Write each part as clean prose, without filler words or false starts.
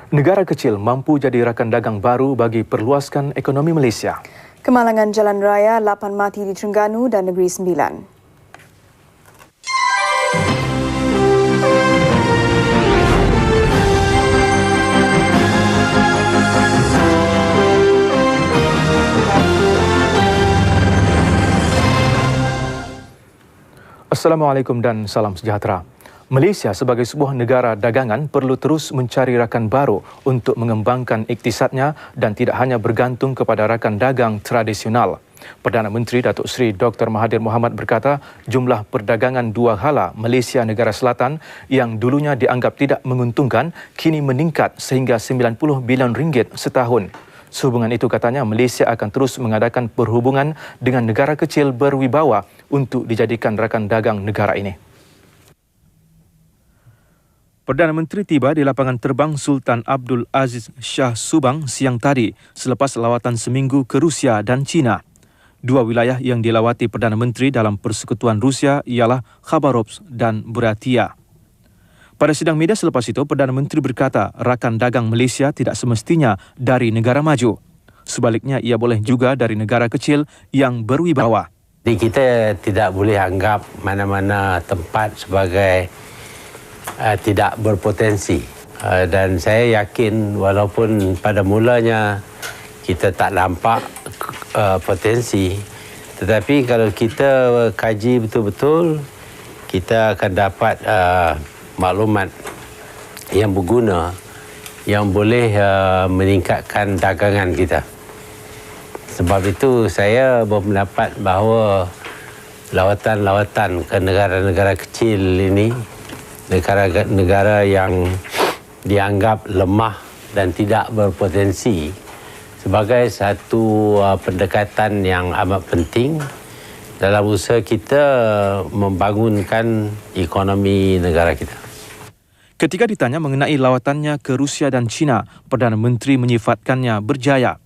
Negara kecil mampu jadi rakan dagang baru bagi perluaskan ekonomi Malaysia. Kemalangan jalan raya 8 mati di Terengganu dan Negeri Sembilan. Assalamualaikum dan salam sejahtera. Malaysia sebagai sebuah negara dagangan perlu terus mencari rakan baru untuk mengembangkan iktisadnya dan tidak hanya bergantung kepada rakan dagang tradisional. Perdana Menteri Datuk Seri Dr. Mahathir Mohamad berkata jumlah perdagangan dua hala Malaysia Negara Selatan yang dulunya dianggap tidak menguntungkan kini meningkat sehingga 90 bilion ringgit setahun. Sehubungan itu katanya Malaysia akan terus mengadakan perhubungan dengan negara kecil berwibawa untuk dijadikan rakan dagang negara ini. Perdana Menteri tiba di lapangan terbang Sultan Abdul Aziz Shah Subang siang tadi selepas lawatan seminggu ke Rusia dan China. Dua wilayah yang dilawati Perdana Menteri dalam persekutuan Rusia ialah Khabarovsk dan Buryatia. Pada sidang media selepas itu, Perdana Menteri berkata rakan dagang Malaysia tidak semestinya dari negara maju. Sebaliknya, ia boleh juga dari negara kecil yang berwibawa. Jadi kita tidak boleh anggap mana-mana tempat sebagai tidak berpotensi. Dan saya yakin walaupun pada mulanya kita tak nampak potensi, tetapi kalau kita kaji betul-betul, kita akan dapat maklumat yang berguna yang boleh meningkatkan dagangan kita. Sebab itu saya berpendapat bahawa lawatan-lawatan ke negara-negara kecil ini, negara-negara yang dianggap lemah dan tidak berpotensi, sebagai satu pendekatan yang amat penting dalam usaha kita membangunkan ekonomi negara kita. Ketika ditanya mengenai lawatannya ke Rusia dan China, Perdana Menteri menyifatkannya berjaya.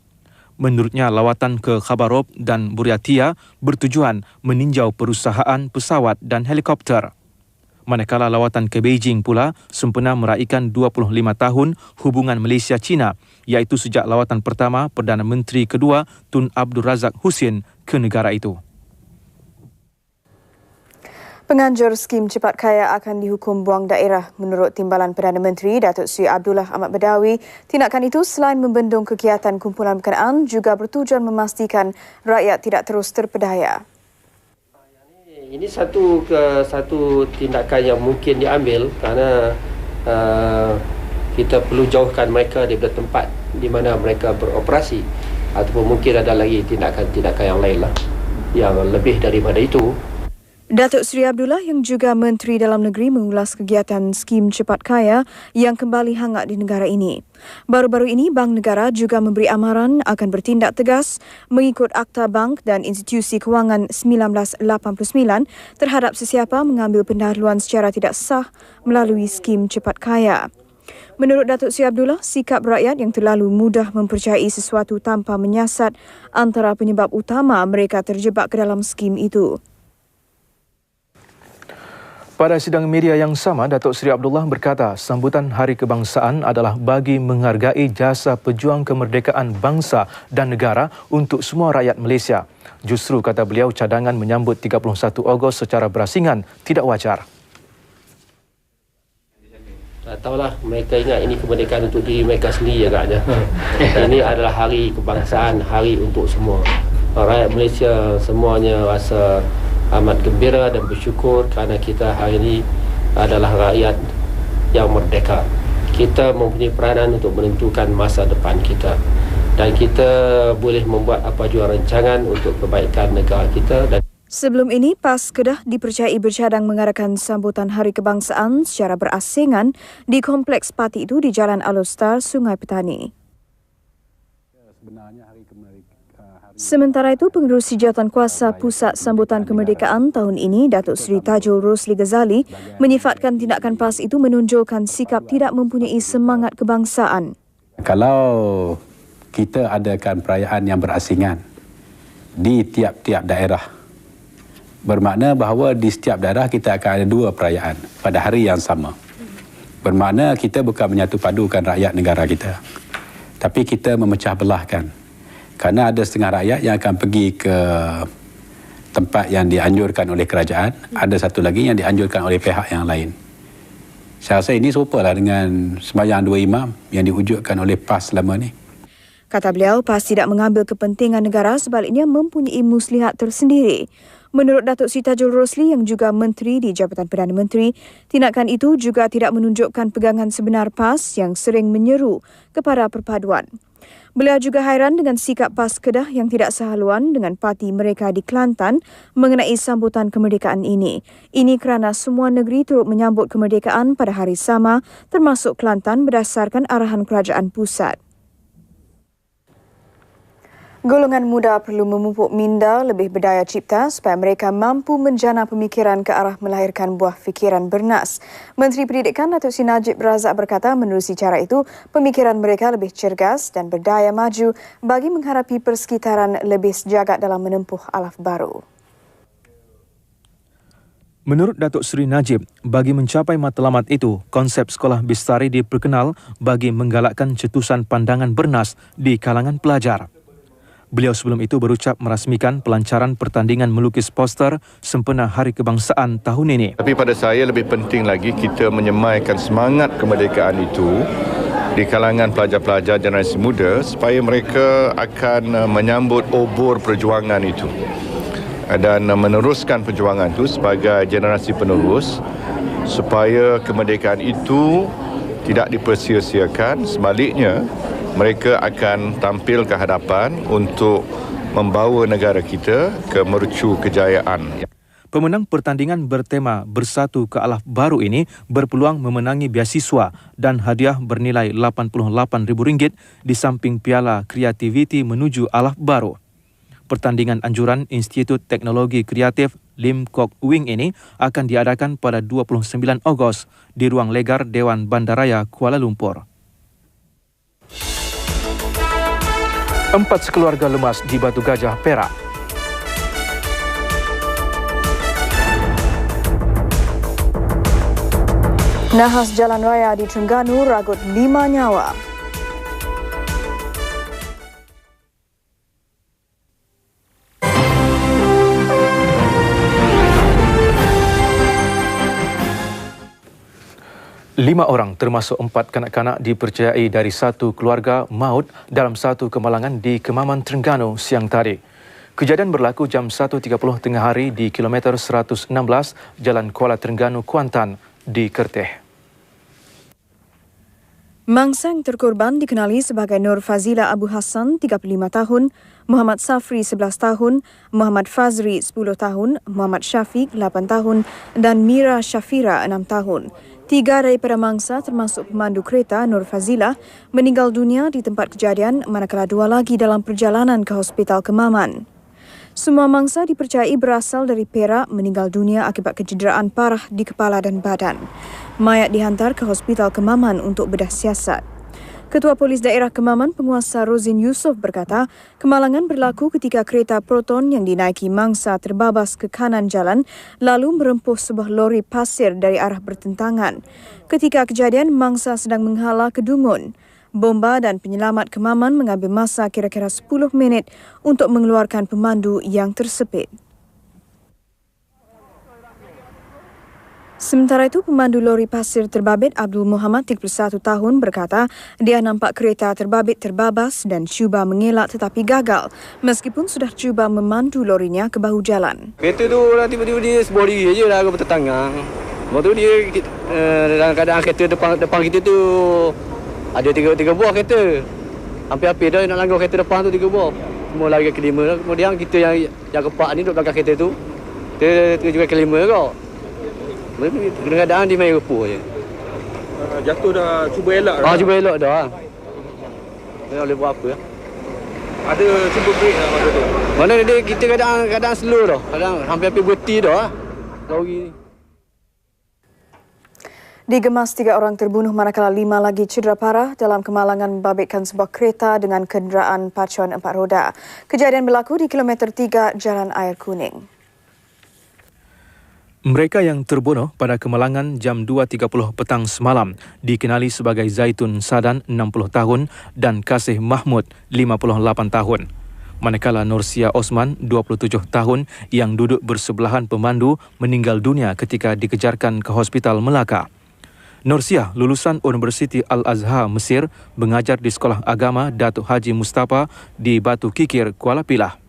Menurutnya, lawatan ke Khabarovsk dan Buryatia bertujuan meninjau perusahaan pesawat dan helikopter. Manakala lawatan ke Beijing pula sempena meraihkan 25 tahun hubungan Malaysia-China, iaitu sejak lawatan pertama Perdana Menteri kedua Tun Abdul Razak Husin ke negara itu. Penganjur skim cepat kaya akan dihukum buang daerah menurut Timbalan Perdana Menteri Datuk Seri Abdullah Ahmad Badawi. Tindakan itu selain membendung kegiatan kumpulan berkenaan juga bertujuan memastikan rakyat tidak terus terpedaya. Ini satu tindakan yang mungkin diambil kerana kita perlu jauhkan mereka daripada tempat di mana mereka beroperasi, ataupun mungkin ada lagi tindakan-tindakan yang lain lah yang lebih daripada itu. Datuk Seri Abdullah yang juga Menteri Dalam Negeri mengulas kegiatan skim cepat kaya yang kembali hangat di negara ini. Baru-baru ini Bank Negara juga memberi amaran akan bertindak tegas mengikut Akta Bank dan Institusi Kewangan 1989 terhadap sesiapa mengambil pendahuluan secara tidak sah melalui skim cepat kaya. Menurut Datuk Seri Abdullah, sikap rakyat yang terlalu mudah mempercayai sesuatu tanpa menyiasat antara penyebab utama mereka terjebak ke dalam skim itu. Pada sidang media yang sama, Datuk Seri Abdullah berkata sambutan Hari Kebangsaan adalah bagi menghargai jasa pejuang kemerdekaan bangsa dan negara untuk semua rakyat Malaysia. Justru, kata beliau, cadangan menyambut 31 Ogos secara berasingan tidak wajar. Tak tahulah, mereka ingat ini kemerdekaan untuk diri mereka sendiri agaknya. Ini adalah hari kebangsaan, hari untuk semua. Rakyat Malaysia semuanya rasa amat gembira dan bersyukur kerana kita hari ini adalah rakyat yang merdeka. Kita mempunyai peranan untuk menentukan masa depan kita. Dan kita boleh membuat apa jua rancangan untuk kebaikan negara kita. Sebelum ini, PAS Kedah dipercayai bercadang mengadakan sambutan Hari Kebangsaan secara berasingan di kompleks parti itu di Jalan Alostar, Sungai Petani. Sementara itu, Pengerusi Jawatankuasa Pusat Sambutan Kemerdekaan tahun ini, Datuk Seri Tajul Rosli Ghazali, menyifatkan tindakan PAS itu menonjolkan sikap tidak mempunyai semangat kebangsaan. Kalau kita adakan perayaan yang berasingan di tiap-tiap daerah, bermakna bahawa di setiap daerah kita akan ada dua perayaan pada hari yang sama. Bermakna kita bukan menyatu padukan rakyat negara kita, tapi kita memecah belahkan. Kerana ada setengah rakyat yang akan pergi ke tempat yang dianjurkan oleh kerajaan, ada satu lagi yang dianjurkan oleh pihak yang lain. Saya rasa ini serupalah dengan sembahyang dua imam yang diwujudkan oleh PAS selama ni. Kata beliau, PAS tidak mengambil kepentingan negara, sebaliknya mempunyai muslihat tersendiri. Menurut Datuk Sri Tajul Rosli yang juga Menteri di Jabatan Perdana Menteri, tindakan itu juga tidak menunjukkan pegangan sebenar PAS yang sering menyeru kepada perpaduan. Beliau juga hairan dengan sikap PAS Kedah yang tidak sehaluan dengan parti mereka di Kelantan mengenai sambutan kemerdekaan ini. Ini kerana semua negeri turut menyambut kemerdekaan pada hari sama, termasuk Kelantan berdasarkan arahan kerajaan pusat. Golongan muda perlu memupuk minda lebih berdaya cipta supaya mereka mampu menjana pemikiran ke arah melahirkan buah fikiran bernas. Menteri Pendidikan Datuk Seri Najib Razak berkata menerusi cara itu, pemikiran mereka lebih cergas dan berdaya maju bagi menghadapi persekitaran lebih sejagat dalam menempuh alaf baru. Menurut Datuk Seri Najib, bagi mencapai matlamat itu, konsep sekolah Bistari diperkenal bagi menggalakkan cetusan pandangan bernas di kalangan pelajar. Beliau sebelum itu berucap merasmikan pelancaran pertandingan melukis poster sempena Hari Kebangsaan tahun ini. Tapi pada saya lebih penting lagi kita menyemaikan semangat kemerdekaan itu di kalangan pelajar-pelajar generasi muda supaya mereka akan menyambut obor perjuangan itu dan meneruskan perjuangan itu sebagai generasi penerus supaya kemerdekaan itu tidak dipersia-siakan, sebaliknya mereka akan tampil ke hadapan untuk membawa negara kita ke mercu kejayaan. Pemenang pertandingan bertema Bersatu ke Alaf Baru ini berpeluang memenangi beasiswa dan hadiah bernilai RM88,000 di samping piala kreativiti menuju Alaf Baru. Pertandingan anjuran Institut Teknologi Kreatif Lim Kok Wing ini akan diadakan pada 29 Ogos di Ruang Legar Dewan Bandaraya Kuala Lumpur. 4 sekeluarga lemas di Batu Gajah, Perak. Nahas jalan raya di Terengganu ragut 5 nyawa. Lima orang termasuk 4 kanak-kanak dipercayai dari satu keluarga maut dalam satu kemalangan di Kemaman, Terengganu siang tadi. Kejadian berlaku jam 1.30 tengah hari di kilometer 116 Jalan Kuala Terengganu, Kuantan di Kerteh. Mangsa yang terkorban dikenali sebagai Nur Fazila Abu Hassan, 35 tahun, Muhammad Safri, 11 tahun, Muhammad Fazri, 10 tahun, Muhammad Syafiq, 8 tahun dan Mira Syafira, 6 tahun. 3 daripada mangsa termasuk pemandu kereta Nur Fazila meninggal dunia di tempat kejadian, manakala 2 lagi dalam perjalanan ke Hospital Kemaman. Semua mangsa dipercayai berasal dari Perak meninggal dunia akibat kecederaan parah di kepala dan badan. Mayat dihantar ke Hospital Kemaman untuk bedah siasat. Ketua Polis Daerah Kemaman, Penguasa Rozin Yusof berkata, kemalangan berlaku ketika kereta Proton yang dinaiki mangsa terbabas ke kanan jalan lalu merempuh sebuah lori pasir dari arah bertentangan. Ketika kejadian, mangsa sedang menghala ke Dungun. Bomba dan penyelamat Kemaman mengambil masa kira-kira 10 minit untuk mengeluarkan pemandu yang tersepit. Sementara itu, pemandu lori pasir terbabit Abdul Muhammad, 31 tahun, berkata dia nampak kereta terbabit terbabas dan cuba mengelak tetapi gagal meskipun sudah cuba memandu lorinya ke bahu jalan. Kereta tu lah tiba-tiba dia sebuah diri je lah bertentangan. Lepas tu dia dalam keadaan kereta depan kita tu ada tiga buah kereta. Hampir-hampir dah nak langgar kereta depan tu 3 buah. Semua lari ke kelima. Kemudian kita yang keempat ni duduk belakang kereta tu. Dia juga kelima kau. Kadang-kadang dia main repuh je. Jatuh dah cuba elak dah. Cuba elak dah. Tak boleh buat apa. Ada cuba break lah masa tu. Mana dia kita kadang slow dah. Kadang hampir-hampir berhenti dah. Lori ni. Digemas 3 orang terbunuh manakala 5 lagi cedera parah dalam kemalangan membabitkan sebuah kereta dengan kenderaan pacuan 4 roda. Kejadian berlaku di kilometer 3 Jalan Air Kuning. Mereka yang terbunuh pada kemalangan jam 2.30 petang semalam dikenali sebagai Zaitun Sadan, 60 tahun dan Kasih Mahmud, 58 tahun. Manakala Nursia Osman, 27 tahun yang duduk bersebelahan pemandu meninggal dunia ketika dikejarkan ke Hospital Melaka. Nursia, lulusan Universiti Al-Azhar Mesir, mengajar di Sekolah Agama Datuk Haji Mustafa di Batu Kikir, Kuala Pilah.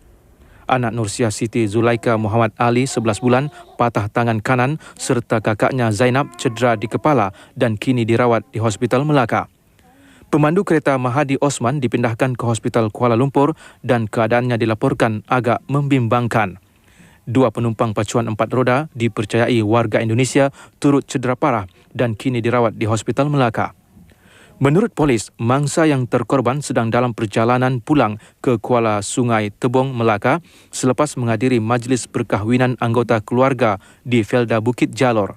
Anak Nursia Siti Zulaika Muhammad Ali, 11 bulan, patah tangan kanan serta kakaknya Zainab cedera di kepala dan kini dirawat di Hospital Melaka. Pemandu kereta Mahadi Osman dipindahkan ke Hospital Kuala Lumpur dan keadaannya dilaporkan agak membimbangkan. 2 penumpang pacuan 4 roda dipercayai warga Indonesia turut cedera parah dan kini dirawat di Hospital Melaka. Menurut polis, mangsa yang terkorban sedang dalam perjalanan pulang ke Kuala Sungai Tebong, Melaka selepas menghadiri majlis perkahwinan anggota keluarga di Felda Bukit Jalor.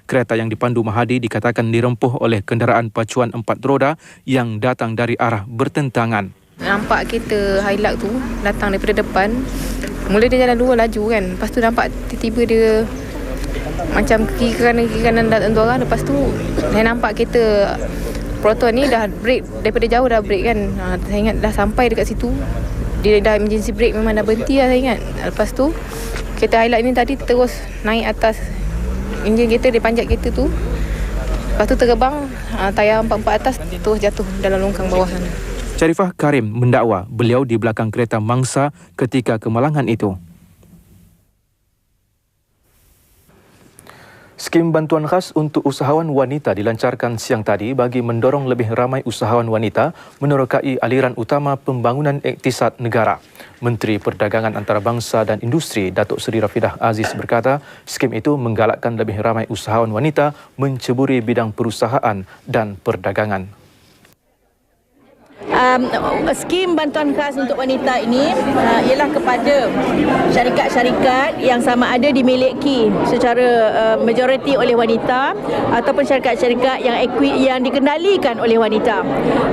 Kereta yang dipandu Mahadi dikatakan dirempuh oleh kenderaan pacuan 4 roda yang datang dari arah bertentangan. Nampak kereta Hilux tu datang daripada depan. Mula dia jalan dua laju kan. Lepas tu nampak tiba-tiba dia macam kiri kanan datang tu orang. Lepas tu saya nampak kereta Proton ni dah break, daripada jauh dah break kan. Saya ingat dah sampai dekat situ. Dia dah emergency brake, memang dah berhenti lah saya ingat. Lepas tu kereta Hilux ni tadi terus naik atas enjin kereta, dia panjat kereta tu. Lepas tu terbang, tayar 4 atas terus jatuh dalam longkang bawah sana. Sharifah Karim mendakwa beliau di belakang kereta mangsa ketika kemalangan itu. Skim bantuan khas untuk usahawan wanita dilancarkan siang tadi bagi mendorong lebih ramai usahawan wanita menerokai aliran utama pembangunan iktisad negara. Menteri Perdagangan Antarabangsa dan Industri Datuk Seri Rafidah Aziz berkata, skim itu menggalakkan lebih ramai usahawan wanita menceburi bidang perusahaan dan perdagangan. Skim bantuan khas untuk wanita ini ialah kepada syarikat-syarikat yang sama ada dimiliki secara majoriti oleh wanita ataupun syarikat-syarikat yang dikendalikan oleh wanita.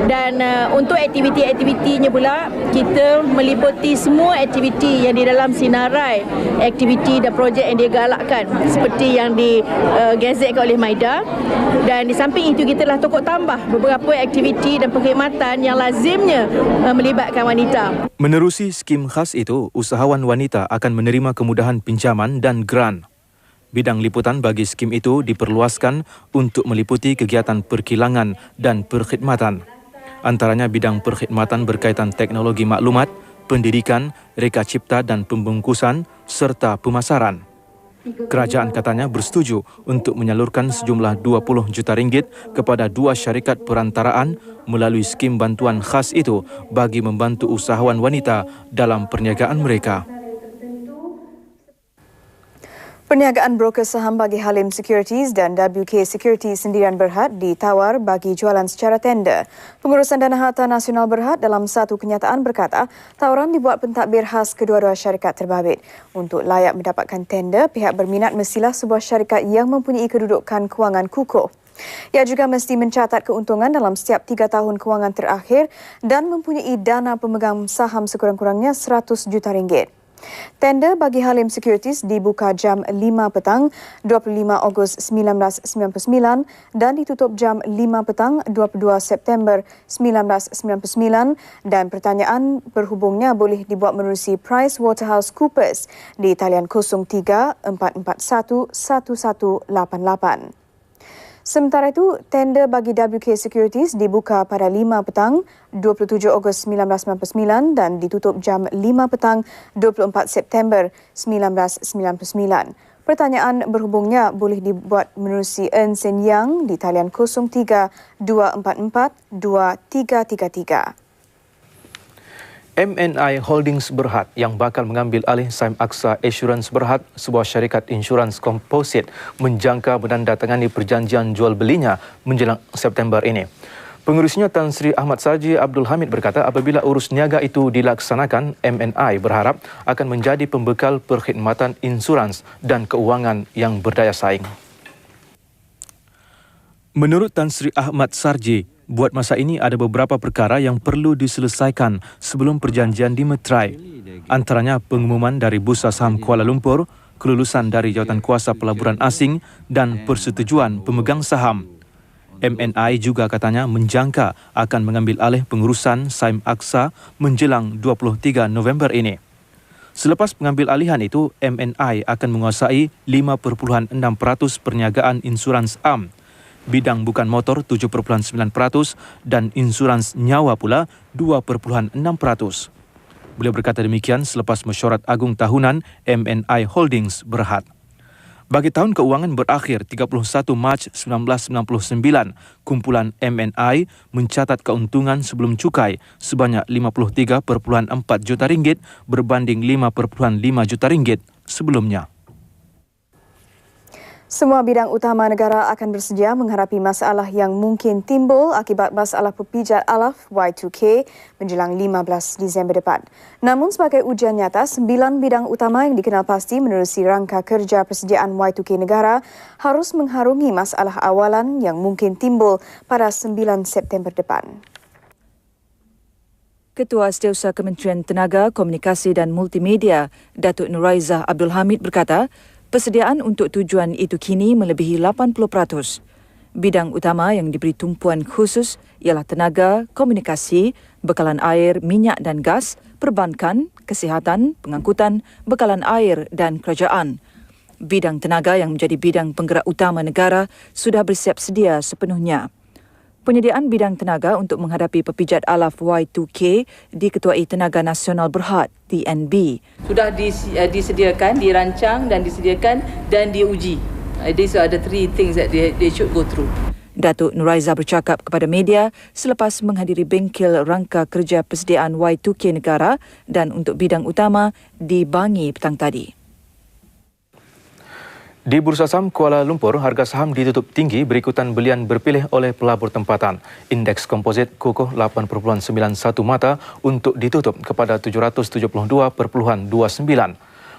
Dan untuk aktiviti-aktivitinya pula, kita meliputi semua aktiviti yang di dalam sinarai aktiviti dan projek yang digalakkan seperti yang digazetkan oleh MIDA. Dan di samping itu kita telah tokok tambah beberapa aktiviti dan perkhidmatan yang lazimnya melibatkan wanita. Menerusi skim khas itu, usahawan wanita akan menerima kemudahan pinjaman dan grant. Bidang liputan bagi skim itu diperluaskan untuk meliputi kegiatan perkilangan dan perkhidmatan. Antaranya bidang perkhidmatan berkaitan teknologi maklumat, pendidikan, reka cipta dan pembungkusan serta pemasaran. Kerajaan katanya bersetuju untuk menyalurkan sejumlah 20 juta ringgit kepada 2 syarikat perantaraan melalui skim bantuan khas itu bagi membantu usahawan wanita dalam perniagaan mereka. Perniagaan broker saham bagi Halim Securities dan WK Securities Sendirian Berhad ditawar bagi jualan secara tender. Pengurusan Dana Harta Nasional Berhad dalam satu kenyataan berkata, tawaran dibuat pentadbir khas kedua-dua syarikat terbabit. Untuk layak mendapatkan tender, pihak berminat mestilah sebuah syarikat yang mempunyai kedudukan kewangan kukuh. Ia juga mesti mencatat keuntungan dalam setiap 3 tahun kewangan terakhir dan mempunyai dana pemegang saham sekurang-kurangnya 100 juta ringgit. Tender bagi Halim Securities dibuka jam 5 petang 25 Ogos 1999 dan ditutup jam 5 petang 22 September 1999 dan pertanyaan berhubungnya boleh dibuat menerusi PricewaterhouseCoopers di talian 03 441 1188. Sementara itu, tender bagi WK Securities dibuka pada 5 petang 27 Ogos 1999 dan ditutup jam 5 petang 24 September 1999. Pertanyaan berhubungnya boleh dibuat menerusi Ernst & Young di talian 03 244 2333. MNI Holdings Berhad yang bakal mengambil alih saham Aksa Assurance Berhad, sebuah syarikat insurans komposit, menjangka menandatangani perjanjian jual belinya menjelang September ini. Pengurusnya Tan Sri Ahmad Sarji Abdul Hamid berkata apabila urus niaga itu dilaksanakan, MNI berharap akan menjadi pembekal perkhidmatan insurans dan keuangan yang berdaya saing. Menurut Tan Sri Ahmad Sarji, buat masa ini ada beberapa perkara yang perlu diselesaikan sebelum perjanjian dimeterai. Antaranya pengumuman dari Bursa Saham Kuala Lumpur, kelulusan dari jawatankuasa pelaburan asing dan persetujuan pemegang saham. MNI juga katanya menjangka akan mengambil alih pengurusan Saim Aqsa menjelang 23 November ini. Selepas pengambil alihan itu, MNI akan menguasai 5.6% perniagaan insurans am, bidang bukan motor 7.9% dan insurans nyawa pula 2.6%. Beliau berkata demikian selepas mesyuarat agung tahunan MNI Holdings Berhad. Bagi tahun keuangan berakhir 31 Mac 1999, kumpulan MNI mencatat keuntungan sebelum cukai sebanyak 53.4 juta ringgit berbanding 5.5 juta ringgit sebelumnya. Semua bidang utama negara akan bersedia menghadapi masalah yang mungkin timbul akibat masalah pepijat alaf Y2K menjelang 15 Disember depan. Namun sebagai ujian nyata, 9 bidang utama yang dikenal pasti menerusi rangka kerja persediaan Y2K negara harus mengharungi masalah awalan yang mungkin timbul pada 9 September depan. Ketua Setiausaha Kementerian Tenaga, Komunikasi dan Multimedia, Datuk Nuraizah Abdul Hamid berkata, persediaan untuk tujuan itu kini melebihi 80%. Bidang utama yang diberi tumpuan khusus ialah tenaga, komunikasi, bekalan air, minyak dan gas, perbankan, kesihatan, pengangkutan, bekalan air dan kerajaan. Bidang tenaga yang menjadi bidang penggerak utama negara sudah bersiap sedia sepenuhnya. Penyediaan bidang tenaga untuk menghadapi pepijat alaf Y2K diketuai Tenaga Nasional Berhad, TNB. Sudah disediakan, dirancang dan disediakan dan diuji. These are the three things that they should go through. Datuk Nuraizah bercakap kepada media selepas menghadiri bengkel rangka kerja persediaan Y2K negara dan untuk bidang utama di Bangi petang tadi. Di Bursa Saham Kuala Lumpur, harga saham ditutup tinggi berikutan belian berpilih oleh pelabur tempatan. Indeks komposit kukuh 8.91 mata untuk ditutup kepada 772.29.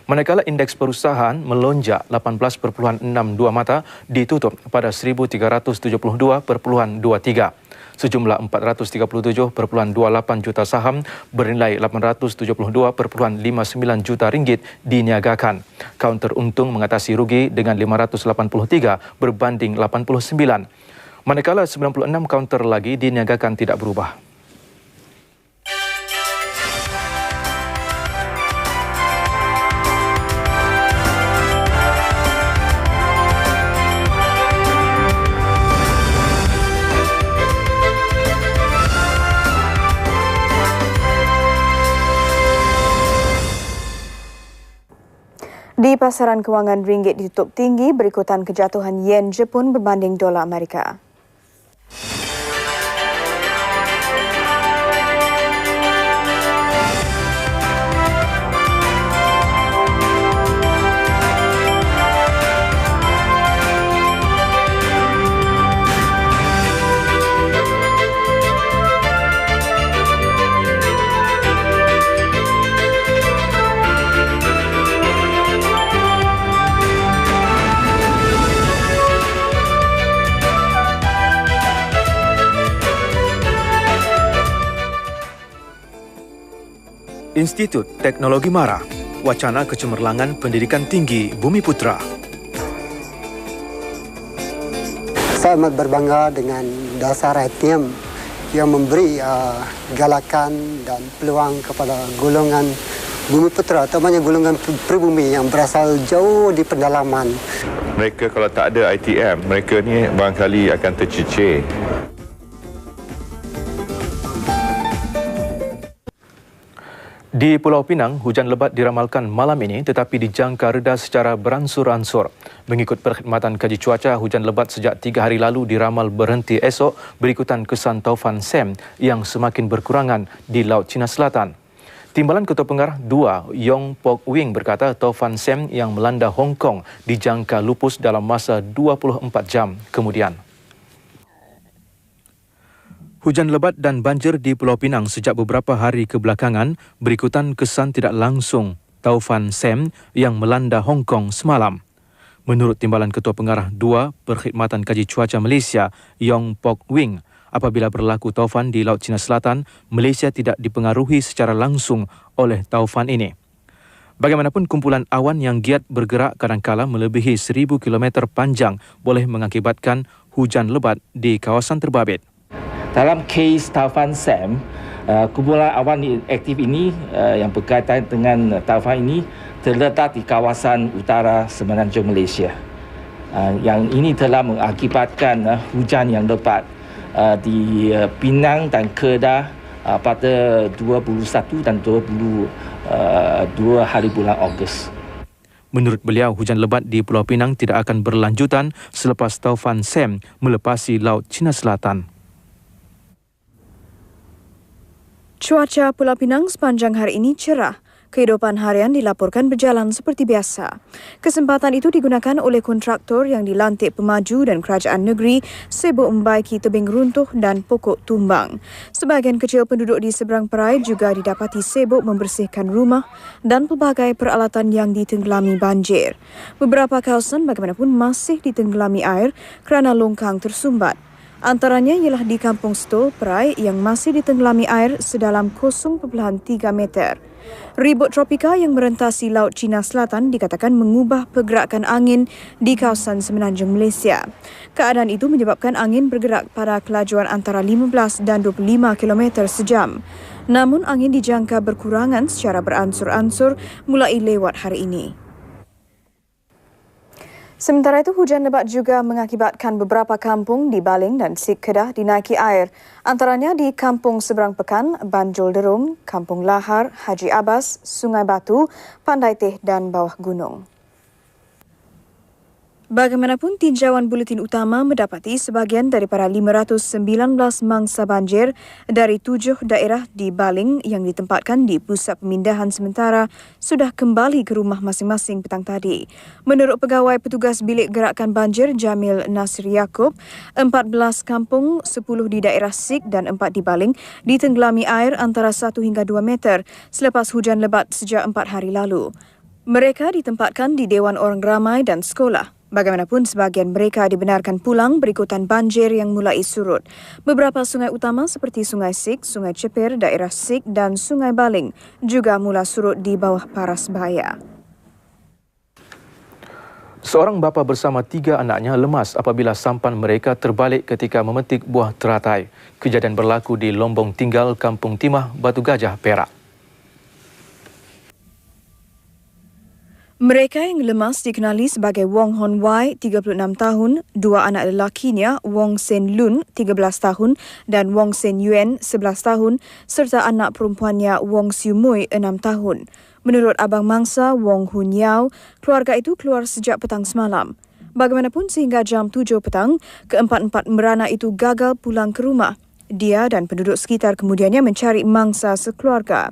Manakala indeks perusahaan melonjak 18.62 mata ditutup pada 1372.23. Sejumlah 437.28 juta saham bernilai 872.59 juta ringgit diniagakan. Kaunter untung mengatasi rugi dengan 583 berbanding 89. Manakala 96 kaunter lagi diniagakan tidak berubah. Di pasaran kewangan ringgit ditutup tinggi berikutan kejatuhan yen Jepun berbanding dolar Amerika. Institut Teknologi MARA, wacana kecemerlangan pendidikan tinggi Bumiputra. Saya amat berbangga dengan dasar ITM yang memberi galakan dan peluang kepada golongan Bumiputra, terutamanya golongan pribumi yang berasal jauh di pedalaman. Mereka kalau tak ada ITM, mereka ni barangkali akan tercicir. Di Pulau Pinang, hujan lebat diramalkan malam ini tetapi dijangka reda secara beransur-ansur. Mengikut Perkhidmatan Kaji Cuaca, hujan lebat sejak 3 hari lalu diramal berhenti esok berikutan kesan taufan Sam yang semakin berkurangan di Laut Cina Selatan. Timbalan Ketua Pengarah 2, Yong Pok Wing berkata taufan Sam yang melanda Hong Kong dijangka lupus dalam masa 24 jam kemudian. Hujan lebat dan banjir di Pulau Pinang sejak beberapa hari kebelakangan berikutan kesan tidak langsung taufan Sam yang melanda Hong Kong semalam. Menurut Timbalan Ketua Pengarah 2 Perkhidmatan Kaji Cuaca Malaysia, Yong Pok Wing, apabila berlaku taufan di Laut Cina Selatan, Malaysia tidak dipengaruhi secara langsung oleh taufan ini. Bagaimanapun, kumpulan awan yang giat bergerak kadangkala melebihi 1,000 km panjang boleh mengakibatkan hujan lebat di kawasan terbabit. Dalam kes taufan Sam, kumpulan awan aktif ini yang berkaitan dengan taufan ini terletak di kawasan utara Semenanjung Malaysia. Yang ini telah mengakibatkan hujan yang lebat di Penang dan Kedah pada 21 dan 22 hari bulan Ogos. Menurut beliau, hujan lebat di Pulau Pinang tidak akan berlanjutan selepas taufan Sam melepasi Laut Cina Selatan. Cuaca Pulau Pinang sepanjang hari ini cerah. Kehidupan harian dilaporkan berjalan seperti biasa. Kesempatan itu digunakan oleh kontraktor yang dilantik pemaju dan kerajaan negeri sibuk membaiki tebing runtuh dan pokok tumbang. Sebahagian kecil penduduk di seberang perai juga didapati sibuk membersihkan rumah dan pelbagai peralatan yang ditenggelami banjir. Beberapa kawasan bagaimanapun masih ditenggelami air kerana longkang tersumbat. Antaranya ialah di Kampung Stol, Perai yang masih ditenggelami air sedalam 0.3 meter. Ribut tropika yang merentasi Laut Cina Selatan dikatakan mengubah pergerakan angin di kawasan Semenanjung Malaysia. Keadaan itu menyebabkan angin bergerak pada kelajuan antara 15 dan 25 km sejam. Namun angin dijangka berkurangan secara beransur-ansur mulai lewat hari ini. Sementara itu, hujan lebat juga mengakibatkan beberapa kampung di Baling dan Sik Kedah dinaiki air. Antaranya di Kampung Seberang Pekan, Banjul Derum, Kampung Lahar, Haji Abbas, Sungai Batu, Pandai Teh dan Bawah Gunung. Bagaimanapun, tinjauan buletin utama mendapati sebahagian daripada 519 mangsa banjir dari 7 daerah di Baling yang ditempatkan di pusat pemindahan sementara sudah kembali ke rumah masing-masing petang tadi. Menurut pegawai petugas bilik gerakan banjir Jamil Nasir Yaakob, 14 kampung, 10 di daerah Sik dan 4 di Baling ditenggelami air antara 1 hingga 2 meter selepas hujan lebat sejak 4 hari lalu. Mereka ditempatkan di Dewan Orang Ramai dan sekolah. Bagaimanapun, sebahagian mereka dibenarkan pulang berikutan banjir yang mulai surut. Beberapa sungai utama seperti Sungai Sik, Sungai Cepir, daerah Sik dan Sungai Baling juga mula surut di bawah paras bahaya. Seorang bapa bersama 3 anaknya lemas apabila sampan mereka terbalik ketika memetik buah teratai. Kejadian berlaku di Lombong Tinggal, Kampung Timah, Batu Gajah, Perak. Mereka yang lemas dikenali sebagai Wong Hon Wai, 36 tahun, 2 anak lelakinya, Wong Sen Lun, 13 tahun dan Wong Sen Yuen, 11 tahun, serta anak perempuannya Wong Siu Mui, 6 tahun. Menurut abang mangsa, Wong Hun Yao, keluarga itu keluar sejak petang semalam. Bagaimanapun, sehingga jam 7 petang, keempat-empat merana itu gagal pulang ke rumah. Dia dan penduduk sekitar kemudiannya mencari mangsa sekeluarga.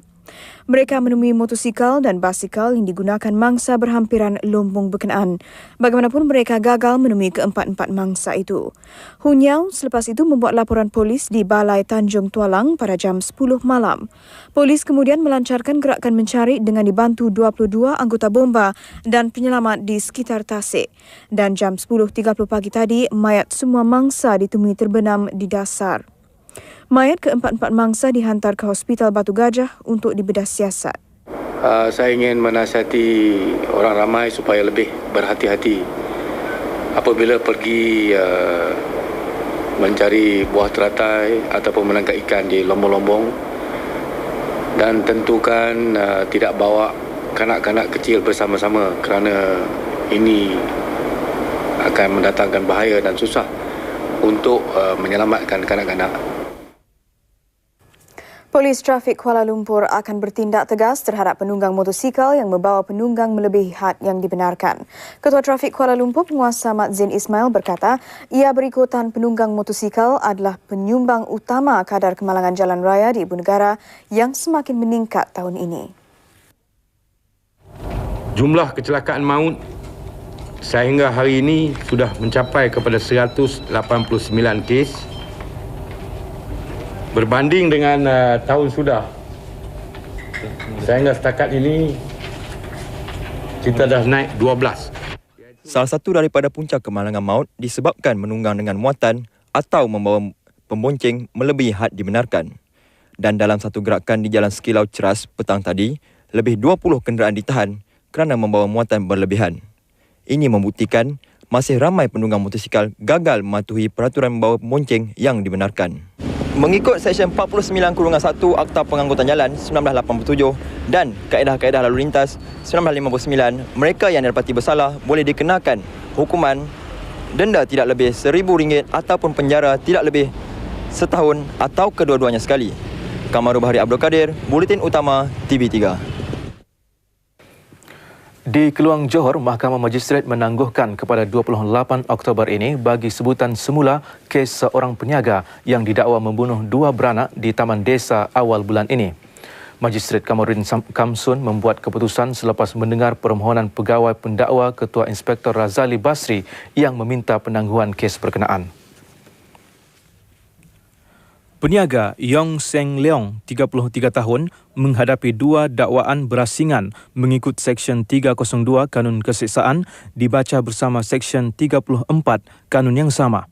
Mereka menemui motosikal dan basikal yang digunakan mangsa berhampiran lombong berkenaan. Bagaimanapun, mereka gagal menemui keempat-empat mangsa itu. Hun Yao selepas itu membuat laporan polis di Balai Tanjung Tualang pada jam 10 malam. Polis kemudian melancarkan gerakan mencari dengan dibantu 22 anggota bomba dan penyelamat di sekitar Tasik. Dan jam 10.30 pagi tadi, mayat semua mangsa ditemui terbenam di dasar. Mayat keempat-empat mangsa dihantar ke Hospital Batu Gajah untuk dibedah siasat. Saya ingin menasihati orang ramai supaya lebih berhati-hati apabila pergi mencari buah teratai ataupun menangkap ikan di lombong-lombong, dan tentukan tidak bawa kanak-kanak kecil bersama-sama kerana ini akan mendatangkan bahaya dan susah untuk menyelamatkan kanak-kanak. Polis trafik Kuala Lumpur akan bertindak tegas terhadap penunggang motosikal yang membawa penunggang melebihi had yang dibenarkan. Ketua Trafik Kuala Lumpur, Penguasa Mat Zain Ismail berkata, ia berikutan penunggang motosikal adalah penyumbang utama kadar kemalangan jalan raya di Ibu Negara yang semakin meningkat tahun ini. Jumlah kecelakaan maut sehingga hari ini sudah mencapai kepada 189 kes. Berbanding dengan tahun sudah, sehingga setakat ini kita dah naik 12. Salah satu daripada punca kemalangan maut disebabkan menunggang dengan muatan atau membawa pembonceng melebihi had dibenarkan. Dan dalam satu gerakan di Jalan Sekilau Ceras petang tadi, lebih 20 kenderaan ditahan kerana membawa muatan berlebihan. Ini membuktikan masih ramai penunggang motosikal gagal mematuhi peraturan membawa pemonceng yang dibenarkan. Mengikut Seksyen 49-1 Akta Pengangkutan Jalan 1987 dan Kaedah-Kaedah Lalu Lintas 1959, mereka yang didapati bersalah boleh dikenakan hukuman denda tidak lebih RM1,000 ataupun penjara tidak lebih setahun atau kedua-duanya sekali. Kamarul Bahari Abdul Kadir, Buletin Utama TV3. Di Keluang Johor, Mahkamah Magistrate menangguhkan kepada 28 Oktober ini bagi sebutan semula kes seorang peniaga yang didakwa membunuh 2 beranak di Taman Desa awal bulan ini. Magistrate Kamarudin Kamsun membuat keputusan selepas mendengar permohonan pegawai pendakwa Ketua Inspektor Razali Basri yang meminta penangguhan kes berkenaan. Peniaga Yong Seng Leong, 33 tahun, menghadapi 2 dakwaan berasingan mengikut Seksyen 302 Kanun Keseksaan dibaca bersama Seksyen 34 Kanun yang sama.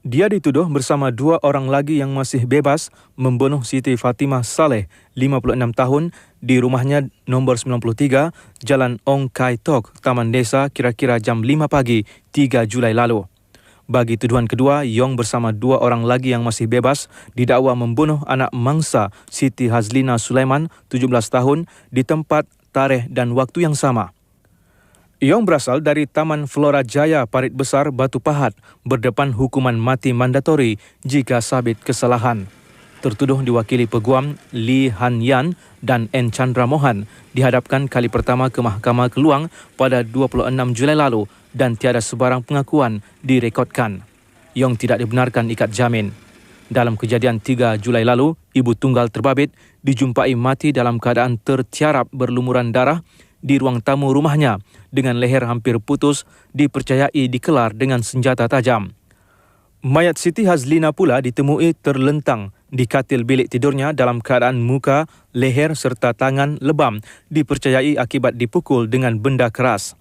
Dia dituduh bersama 2 orang lagi yang masih bebas membunuh Siti Fatimah Saleh, 56 tahun, di rumahnya nombor 93, Jalan Ong Kai Tok, Taman Desa kira-kira jam 5 pagi, 3 Julai lalu. Bagi tuduhan kedua, Yong bersama 2 orang lagi yang masih bebas didakwa membunuh anak mangsa Siti Hazlina Sulaiman, 17 tahun, di tempat, tarikh dan waktu yang sama. Yong berasal dari Taman Flora Jaya Parit Besar Batu Pahat, berdepan hukuman mati mandatori jika sabit kesalahan. Tertuduh diwakili peguam Lee Han Yan dan N. Chandra Mohan dihadapkan kali pertama ke Mahkamah Keluang pada 26 Julai lalu dan tiada sebarang pengakuan direkodkan. Yong tidak dibenarkan ikat jamin. Dalam kejadian 3 Julai lalu, ibu tunggal terbabit dijumpai mati dalam keadaan tertiarap berlumuran darah di ruang tamu rumahnya dengan leher hampir putus dipercayai dikelar dengan senjata tajam. Mayat Siti Hazlina pula ditemui terlentang di katil bilik tidurnya dalam keadaan muka, leher serta tangan lebam dipercayai akibat dipukul dengan benda keras.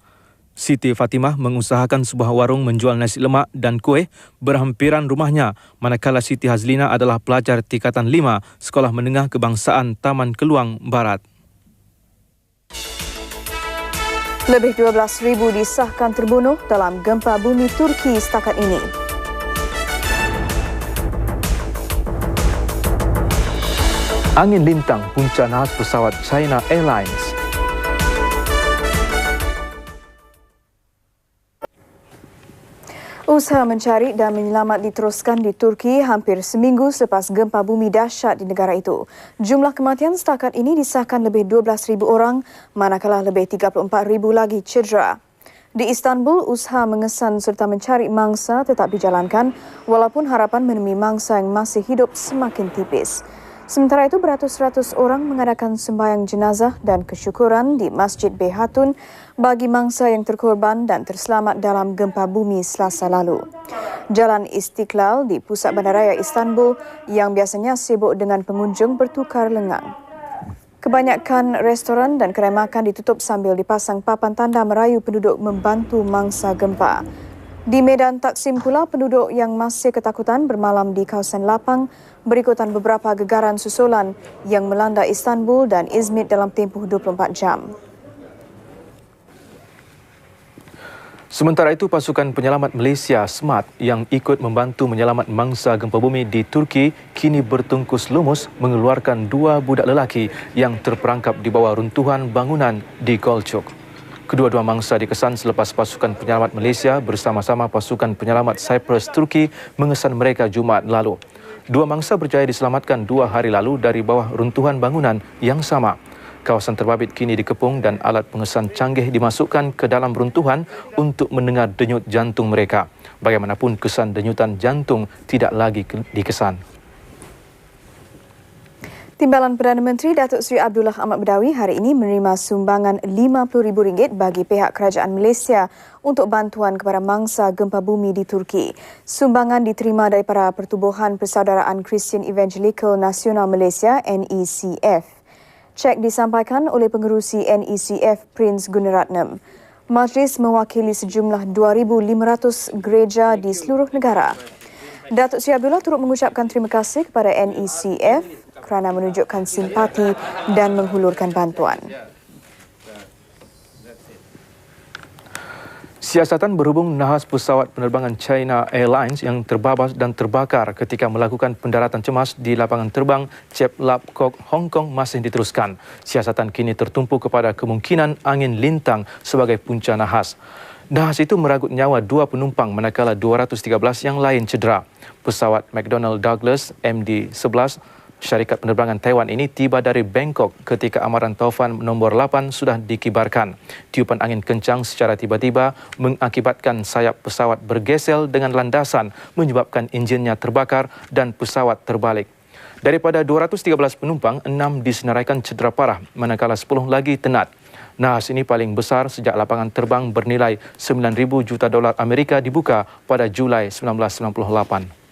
Siti Fatimah mengusahakan sebuah warung menjual nasi lemak dan kuih berhampiran rumahnya, manakala Siti Hazlina adalah pelajar tingkatan 5 Sekolah Menengah Kebangsaan Taman Keluang Barat. Lebih 12,000 disahkan terbunuh dalam gempa bumi Turki setakat ini. Angin lintang punca nahas pesawat China Airlines. Usaha mencari dan menyelamat diteruskan di Turki hampir seminggu selepas gempa bumi dahsyat di negara itu. Jumlah kematian setakat ini disahkan lebih 12,000 orang, manakala lebih 34,000 lagi cedera. Di Istanbul, usaha mengesan serta mencari mangsa tetap dijalankan walaupun harapan menemui mangsa yang masih hidup semakin tipis. Sementara itu, beratus-ratus orang mengadakan sembahyang jenazah dan kesyukuran di Masjid Beyhatun bagi mangsa yang terkorban dan terselamat dalam gempa bumi Selasa lalu. Jalan Istiqlal di pusat bandaraya Istanbul yang biasanya sibuk dengan pengunjung bertukar lengang. Kebanyakan restoran dan kedai makan ditutup sambil dipasang papan tanda merayu penduduk membantu mangsa gempa. Di Medan Taksim pula, penduduk yang masih ketakutan bermalam di kawasan lapang berikutan beberapa gegaran susulan yang melanda Istanbul dan Izmit dalam tempoh 24 jam. Sementara itu, pasukan penyelamat Malaysia SMART yang ikut membantu menyelamat mangsa gempa bumi di Turki kini bertungkus lumus mengeluarkan 2 budak lelaki yang terperangkap di bawah runtuhan bangunan di Golcuk. Kedua-dua mangsa dikesan selepas pasukan penyelamat Malaysia bersama-sama pasukan penyelamat Cyprus Turki mengesan mereka Jumaat lalu. 2 mangsa berjaya diselamatkan 2 hari lalu dari bawah runtuhan bangunan yang sama. Kawasan terbabit kini dikepung dan alat pengesan canggih dimasukkan ke dalam runtuhan untuk mendengar denyut jantung mereka. Bagaimanapun, kesan denyutan jantung tidak lagi dikesan. Timbalan Perdana Menteri Datuk Seri Abdullah Ahmad Badawi hari ini menerima sumbangan RM50,000 bagi pihak kerajaan Malaysia untuk bantuan kepada mangsa gempa bumi di Turki. Sumbangan diterima daripada Pertubuhan Persaudaraan Kristian Evangelical Nasional Malaysia (NECF). Cek disampaikan oleh pengerusi NECF Prince Gunaratnam. Majlis mewakili sejumlah 2,500 gereja di seluruh negara. Datuk Seri Abdullah turut mengucapkan terima kasih kepada NECF kerana menunjukkan simpati dan menghulurkan bantuan. Siasatan berhubung nahas pesawat penerbangan China Airlines yang terbabas dan terbakar ketika melakukan pendaratan cemas di lapangan terbang Chek Lap Kok, Hong Kong masih diteruskan. Siasatan kini tertumpu kepada kemungkinan angin lintang sebagai punca nahas. Nahas itu meragut nyawa 2 penumpang manakala 213 yang lain cedera. Pesawat McDonnell Douglas MD-11 syarikat penerbangan Taiwan ini tiba dari Bangkok ketika amaran taufan nombor 8 sudah dikibarkan. Tiupan angin kencang secara tiba-tiba mengakibatkan sayap pesawat bergesel dengan landasan menyebabkan enjinnya terbakar dan pesawat terbalik. Daripada 213 penumpang, 6 disenaraikan cedera parah manakala 10 lagi tenat. Nahas ini paling besar sejak lapangan terbang bernilai 9,000 juta dolar Amerika dibuka pada Julai 1998.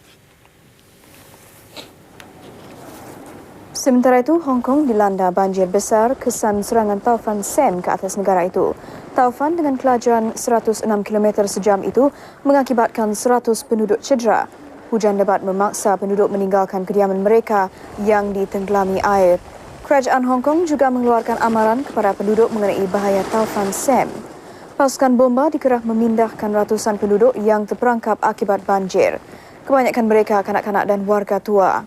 Sementara itu, Hong Kong dilanda banjir besar kesan serangan taufan Sam ke atas negara itu. Taufan dengan kelajuan 106 km sejam itu mengakibatkan 100 penduduk cedera. Hujan lebat memaksa penduduk meninggalkan kediaman mereka yang ditenggelami air. Kerajaan Hong Kong juga mengeluarkan amaran kepada penduduk mengenai bahaya taufan Sam. Pasukan bomba dikerah memindahkan ratusan penduduk yang terperangkap akibat banjir. Kebanyakan mereka kanak-kanak dan warga tua.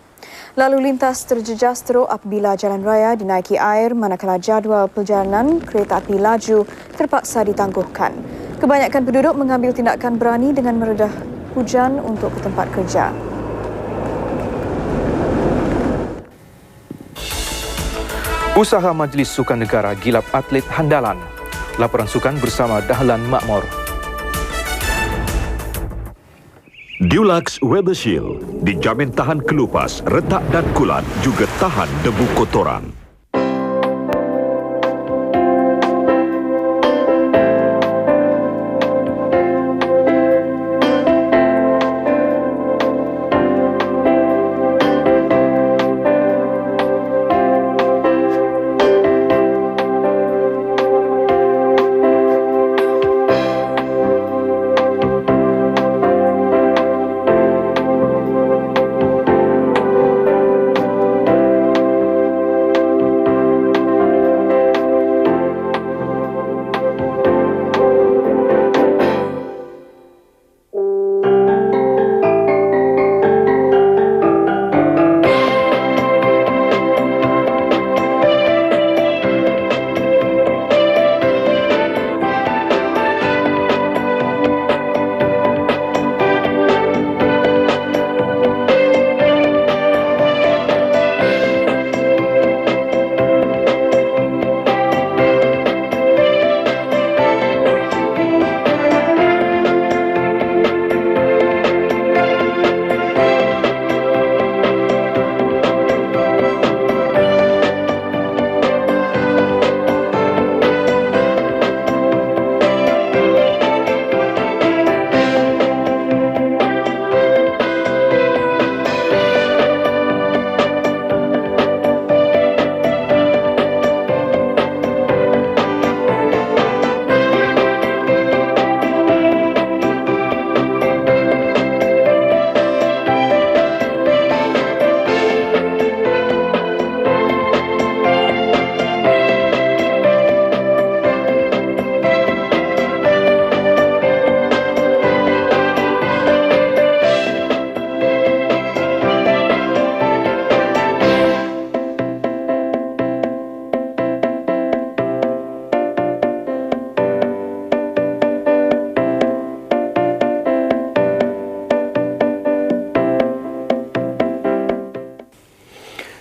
Lalu lintas terjejas teruk apabila jalan raya dinaiki air manakala jadual perjalanan kereta api laju terpaksa ditangguhkan. Kebanyakan penduduk mengambil tindakan berani dengan meredah hujan untuk ke tempat kerja. Usaha Majlis Sukan Negara gilap atlet handalan. Laporan sukan bersama Dahlan Makmur. Dulux Weather Shield dijamin tahan kelupas, retak dan kulat, juga tahan debu kotoran.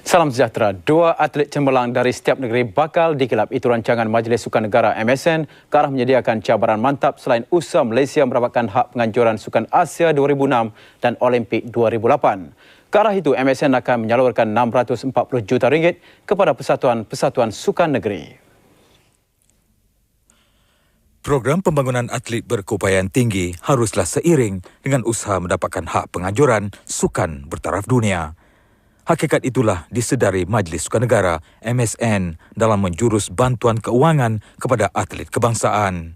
Salam sejahtera. 2 atlet cemerlang dari setiap negeri bakal digelar. Itu rancangan Majlis Sukan Negara MSN ke arah menyediakan cabaran mantap selain usaha Malaysia mendapatkan hak penganjuran Sukan Asia 2006 dan Olimpik 2008. Ke arah itu, MSN akan menyalurkan RM640 juta kepada persatuan-persatuan sukan negeri. Program pembangunan atlet berkeupayaan tinggi haruslah seiring dengan usaha mendapatkan hak penganjuran sukan bertaraf dunia. Hakikat itulah disedari Majlis Sukan Negara MSN dalam menjurus bantuan keuangan kepada atlet kebangsaan.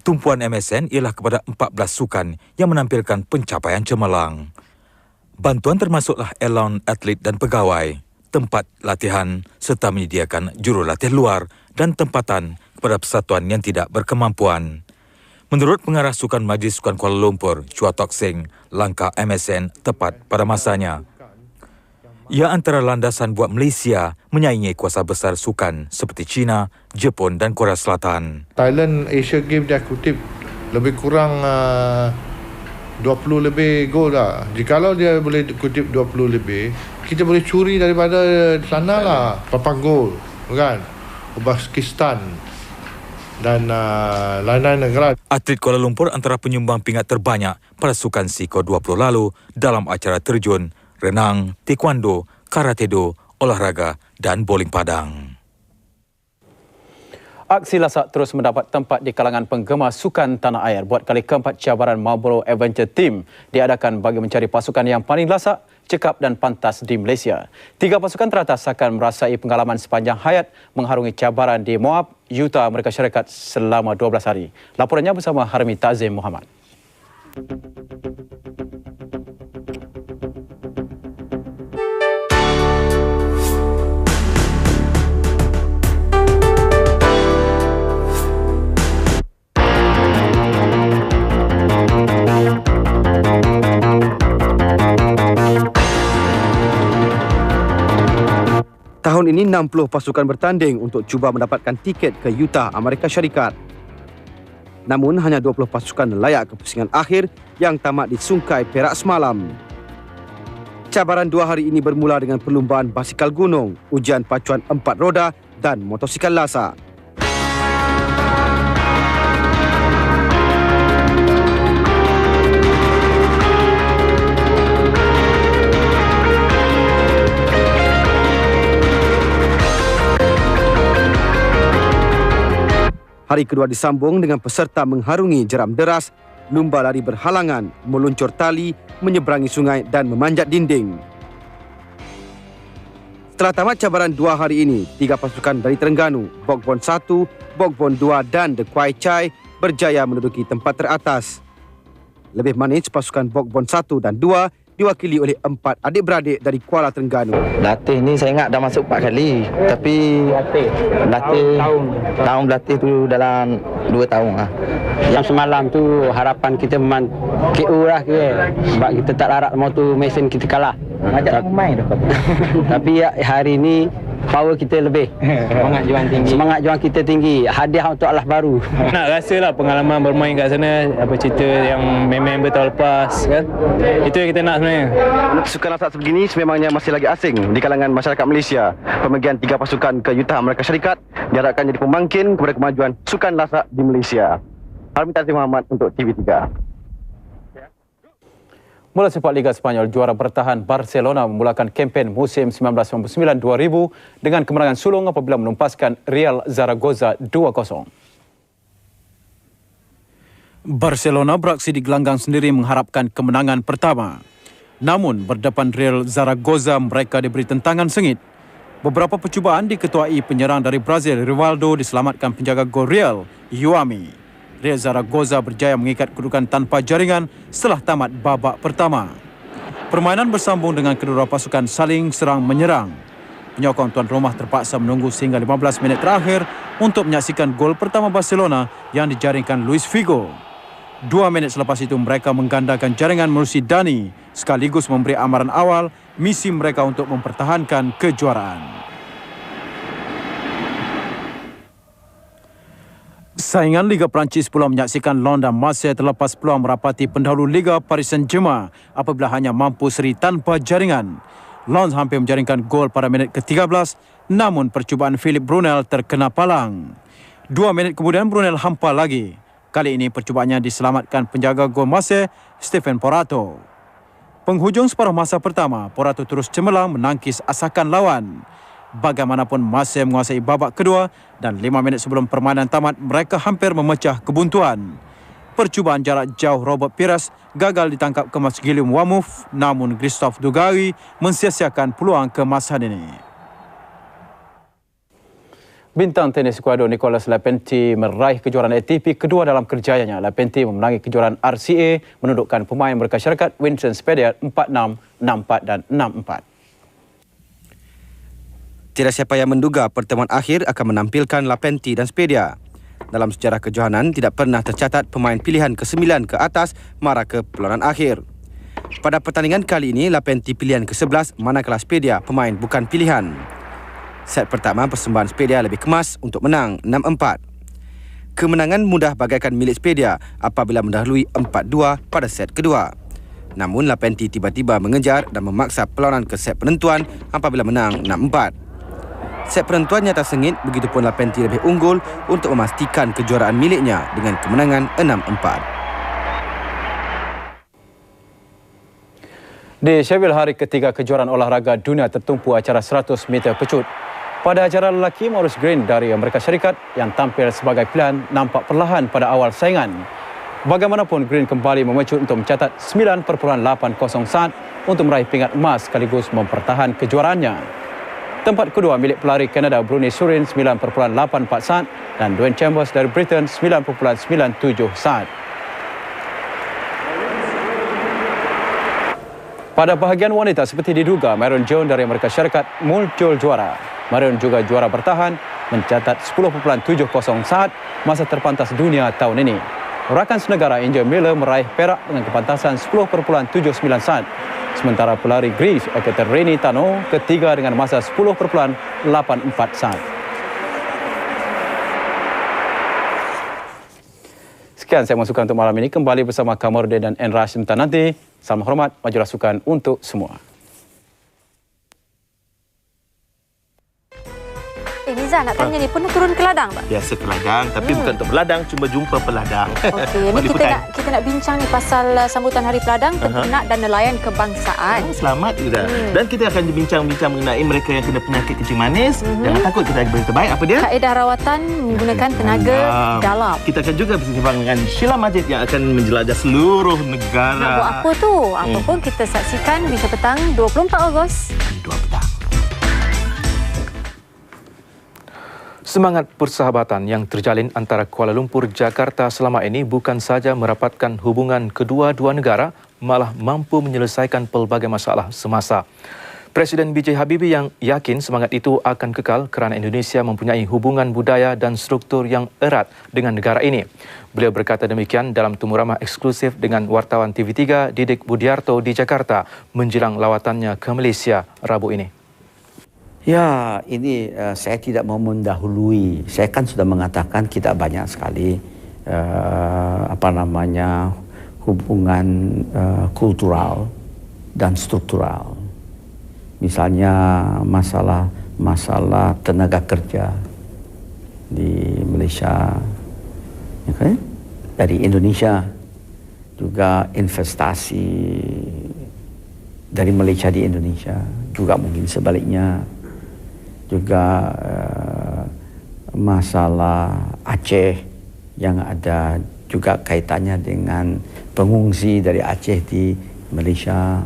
Tumpuan MSN ialah kepada 14 sukan yang menampilkan pencapaian cemerlang. Bantuan termasuklah elon atlet dan pegawai, tempat latihan serta menyediakan jurulatih luar dan tempatan kepada persatuan yang tidak berkemampuan. Menurut pengarah Sukan Majlis Sukan Kuala Lumpur, Chua Tok Seng, langkah MSN tepat pada masanya. Ia antara landasan buat Malaysia menyaingi kuasa besar sukan seperti China, Jepun dan Korea Selatan. Thailand Asia Games dia kutip lebih kurang 20 lebih gol lah. Jikalau dia boleh kutip 20 lebih, kita boleh curi daripada sana lah. Papan gol, kan? Uzbekistan dan lain-lain negara. Atlet Kuala Lumpur antara penyumbang pingat terbanyak pada Sukan SEA 20 lalu dalam acara terjun, renang, taekwondo, karate-do, olahraga dan bowling padang. Aksi lasak terus mendapat tempat di kalangan penggemar sukan tanah air. Buat kali keempat, cabaran Marlborough Adventure Team diadakan bagi mencari pasukan yang paling lasak, cekap dan pantas di Malaysia. 3 pasukan teratas akan merasai pengalaman sepanjang hayat mengharungi cabaran di Moab, Utah, Amerika Syarikat selama 12 hari. Laporannya bersama Harmi Tazim Muhammad. Tahun ini 60 pasukan bertanding untuk cuba mendapatkan tiket ke Utah, Amerika Syarikat. Namun hanya 20 pasukan layak ke pusingan akhir yang tamat di Sungai Perak semalam. Cabaran 2 hari ini bermula dengan perlumbaan basikal gunung, ujian pacuan 4 roda dan motosikal lasak. Hari kedua disambung dengan peserta mengharungi jeram deras, lumba lari berhalangan, meluncur tali, menyeberangi sungai dan memanjat dinding. Setelah tamat cabaran 2 hari ini, 3 pasukan dari Terengganu, Bokbon 1, Bokbon 2 dan The Kwai Chai berjaya menduduki tempat teratas. Lebih manis pasukan Bokbon 1 dan 2 diwakili oleh 4 adik-beradik dari Kuala Terengganu. Latih ni saya ingat dah masuk 4 kali. Tapi latih tahun berlatih tu dalam 2 tahun lah. Yang semalam tu harapan kita memang KO lah kira. Sebab kita tak larat motor mesin kita kalah. Macam main dah. Tapi hari ni power kita lebih. Semangat juang tinggi. Semangat juang kita tinggi. Hadiah untuk Allah baru. Nak rasalah pengalaman bermain kat sana, apa cerita yang member tahun lepas kan. Itu yang kita nak sebenarnya. Sukan lasak sebegini sememangnya masih lagi asing di kalangan masyarakat Malaysia. Pemergian 3 pasukan ke Utah, Amerika Syarikat diharapkan jadi pembangkit kepada kemajuan sukan lasak di Malaysia. Harmi Tazim Muhammad untuk TV3. Bola Sepak Liga Sepanyol, juara bertahan Barcelona memulakan kempen musim 1999-2000 dengan kemenangan sulung apabila menumpaskan Real Zaragoza 2-0. Barcelona beraksi di gelanggang sendiri mengharapkan kemenangan pertama. Namun berdepan Real Zaragoza mereka diberi tentangan sengit. Beberapa percubaan diketuai penyerang dari Brazil, Rivaldo diselamatkan penjaga gol Real, Iwami. Real Zaragoza berjaya mengikat kedudukan tanpa jaringan setelah tamat babak pertama. Permainan bersambung dengan kedua pasukan saling serang menyerang. Penyokong tuan rumah terpaksa menunggu sehingga 15 minit terakhir untuk menyaksikan gol pertama Barcelona yang dijaringkan Luis Figo. 2 minit selepas itu mereka menggandakan jaringan melalui Dani sekaligus memberi amaran awal misi mereka untuk mempertahankan kejuaraan. Saingan Liga Perancis pula menyaksikan Lyon dan Marseille terlepas peluang merapati pendahulu Liga Paris Saint-Germain apabila hanya mampu seri tanpa jaringan. Lyon hampir menjaringkan gol pada minit ke-13, namun percubaan Philippe Brunel terkena palang. 2 minit kemudian Brunel hampa lagi. Kali ini percubaannya diselamatkan penjaga gol Marseille, Stephen Porato. Penghujung separuh masa pertama, Porato terus cemerlang menangkis asakan lawan. Bagaimanapun Marseille menguasai babak kedua dan 5 minit sebelum permainan tamat mereka hampir memecah kebuntuan. Percubaan jarak jauh Robert Pires gagal ditangkap kemas Guillaume Wamouf, namun Christophe Dugarry mensia-siakan peluang kemasan ini. Bintang tenis kuado Nicolas Lapentti meraih kejuaraan ATP kedua dalam kerjayanya. Lapentti memenangi kejuaraan RCA menundukkan pemain Amerika Syarikat Winston Spediard 4-6, 6-4 dan 6-4. Tiada siapa yang menduga pertemuan akhir akan menampilkan Lapentti dan Spedia. Dalam sejarah kejohanan, tidak pernah tercatat pemain pilihan ke-9 ke atas mara ke perlawanan akhir. Pada pertandingan kali ini, Lapentti pilihan ke-11 manakala Spedia pemain bukan pilihan. Set pertama persembahan Spedia lebih kemas untuk menang 6-4. Kemenangan mudah bagaikan milik Spedia apabila mendahului 4-2 pada set kedua. Namun Lapentti tiba-tiba mengejar dan memaksa perlawanan ke set penentuan apabila menang 6-4. Set penentuan nyata sengit, begitupun Lapentti lebih unggul untuk memastikan kejuaraan miliknya dengan kemenangan 6-4. Di Sheffield, hari ketiga kejuaraan olahraga dunia tertumpu acara 100 meter pecut. Pada acara lelaki, Maurice Greene dari Amerika Syarikat yang tampil sebagai pilihan nampak perlahan pada awal saingan. Bagaimanapun, Greene kembali memecut untuk mencatat 9.80 saat untuk meraih pingat emas sekaligus mempertahan kejuaraannya. Tempat kedua milik pelari Kanada Bruni Surin 9.84 saat dan Dwayne Chambers dari Britain 9.97 saat. Pada bahagian wanita seperti diduga, Marion Jones dari Amerika Syarikat muncul juara. Marion juga juara bertahan mencatat 10.70 saat, masa terpantas dunia tahun ini. Rakan senegara Angel Miller meraih perak dengan kepantasan 10.79 saat. Sementara pelari Greece Ekaterini Tano ketiga dengan masa 10.84 saat. Sekian saya masukkan untuk malam ini. Kembali bersama Kamarudin dan Enra sebentar nanti. Salam hormat, majulah sukan untuk semua. Niza, nak tanya ni, pernah turun ke ladang tak? Biasa ke ladang, tapi bukan untuk berladang, cuma jumpa peladang. Okey, ni kita nak bincang ni pasal sambutan Hari Peladang, Peternak dan Nelayan Kebangsaan. Selamat Iza. Dan kita akan bincang-bincang mengenai mereka yang kena penyakit kencing manis. Jangan takut, kita ada berita baik. Apa dia? Kaedah rawatan menggunakan tenaga dalam. Kita akan juga bersama dengan Sheila Majid yang akan menjelajah seluruh negara. Nak buat apa tu? Apa pun kita saksikan Bincang Petang 24 Ogos. 2 petang. Semangat persahabatan yang terjalin antara Kuala Lumpur, Jakarta selama ini bukan saja merapatkan hubungan kedua-dua negara, malah mampu menyelesaikan pelbagai masalah semasa. Presiden B.J. Habibie yang yakin semangat itu akan kekal kerana Indonesia mempunyai hubungan budaya dan struktur yang erat dengan negara ini. Beliau berkata demikian dalam temu ramah eksklusif dengan wartawan TV3 Didik Budiarto di Jakarta menjelang lawatannya ke Malaysia Rabu ini. Ya, ini saya tidak mau mendahului. Saya kan sudah mengatakan kita banyak sekali hubungan kultural dan struktural. Misalnya masalah tenaga kerja di Malaysia, okay? Dari Indonesia, juga investasi dari Malaysia di Indonesia, juga mungkin sebaliknya. Juga masalah Aceh yang ada juga kaitannya dengan pengungsi dari Aceh di Malaysia,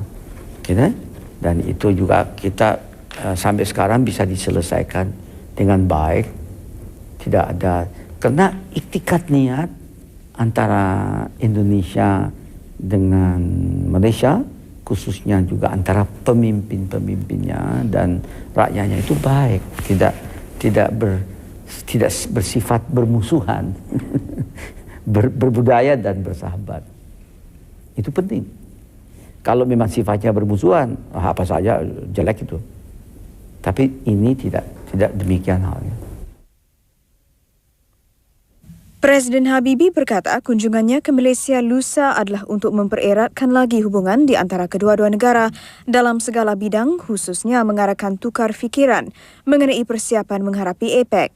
gitu? Dan itu juga kita sampai sekarang bisa diselesaikan dengan baik, tidak ada, karena iktikat niat antara Indonesia dengan Malaysia, khususnya juga antara pemimpin-pemimpinnya dan rakyatnya itu baik, tidak bersifat bermusuhan, berbudaya dan bersahabat. Itu penting. Kalau memang sifatnya bermusuhan, apa saja jelek itu. Tapi ini tidak demikian halnya. Presiden Habibie berkata kunjungannya ke Malaysia lusa adalah untuk mempereratkan lagi hubungan di antara kedua-dua negara dalam segala bidang, khususnya mengarahkan tukar fikiran mengenai persiapan menghadapi APEC.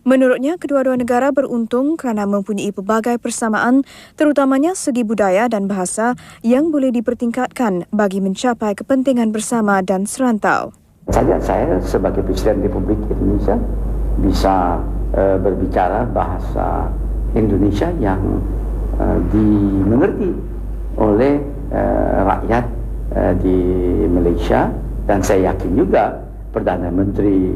Menurutnya, kedua-dua negara beruntung kerana mempunyai pelbagai persamaan, terutamanya segi budaya dan bahasa yang boleh dipertingkatkan bagi mencapai kepentingan bersama dan serantau. Saya sebagai Presiden Republik Indonesia bisa berbicara bahasa Indonesia yang dimengerti oleh rakyat di Malaysia, dan saya yakin juga Perdana Menteri